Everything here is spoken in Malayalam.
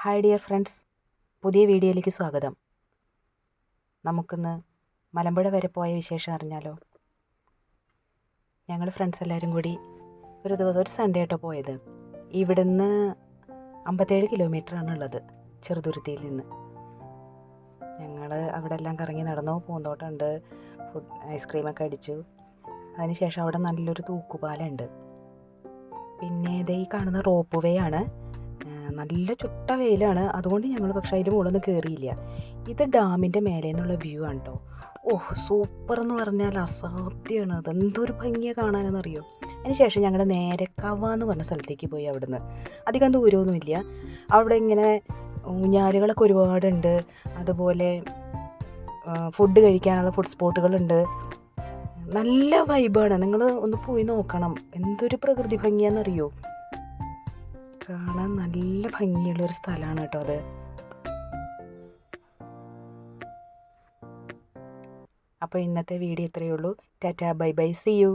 ഹായ് ഡിയർ ഫ്രണ്ട്സ്, പുതിയ വീഡിയോയിലേക്ക് സ്വാഗതം. നമുക്കിന്ന് മലമ്പുഴ വരെ പോയ വിശേഷം അറിഞ്ഞാലോ? ഞങ്ങൾ ഫ്രണ്ട്സ് എല്ലാവരും കൂടി ഒരു സൺഡേ ആയിട്ടോ പോയത്. ഇവിടുന്ന് 57 കിലോമീറ്ററാണുള്ളത് ചെറുതുരുത്തിയിൽ നിന്ന്. ഞങ്ങൾ അവിടെ എല്ലാം കറങ്ങി നടന്നു, പൂന്തോട്ടമുണ്ട്, ഐസ്ക്രീമൊക്കെ അടിച്ചു. അതിനുശേഷം അവിടെ നല്ലൊരു തൂക്കുപാലമുണ്ട്. പിന്നെ ഇതേ ഈ കാണുന്ന റോപ്പ് വേ ആണ്. നല്ല ചുട്ട വെയിലാണ്, അതുകൊണ്ട് ഞങ്ങൾ പക്ഷേ അതിൻ്റെ മുകളിലൊന്നും കയറിയില്ല. ഇത് ഡാമിൻ്റെ മേലെ നിന്നുള്ള വ്യൂ ആണ് കേട്ടോ. സൂപ്പർ എന്ന് പറഞ്ഞാൽ അസാധ്യമാണ്. അതെന്തൊരു ഭംഗിയാണ് കാണാനെന്നറിയോ. അതിനുശേഷം ഞങ്ങൾ നേരെ കവ എന്ന് പറഞ്ഞ സ്ഥലത്തേക്ക് പോയി. അവിടുന്ന് അധികം ദൂരമൊന്നുമില്ല. അവിടെ ഇങ്ങനെ ഊഞ്ഞാലുകളൊക്കെ ഒരുപാടുണ്ട്. അതുപോലെ ഫുഡ് കഴിക്കാനുള്ള ഫുഡ് സ്പോട്ടുകളുണ്ട്. നല്ല വൈബാണ്. നിങ്ങൾ ഒന്ന് പോയി നോക്കണം. എന്തൊരു പ്രകൃതി ഭംഗിയാണെന്നറിയോ. കാണാൻ നല്ല ഭംഗിയുള്ളൊരു സ്ഥലമാണ് കേട്ടോ അത്. അപ്പോൾ ഇന്നത്തെ വീഡിയോ ഇത്രയേ ഉള്ളൂ. Tata, bye bye, see U.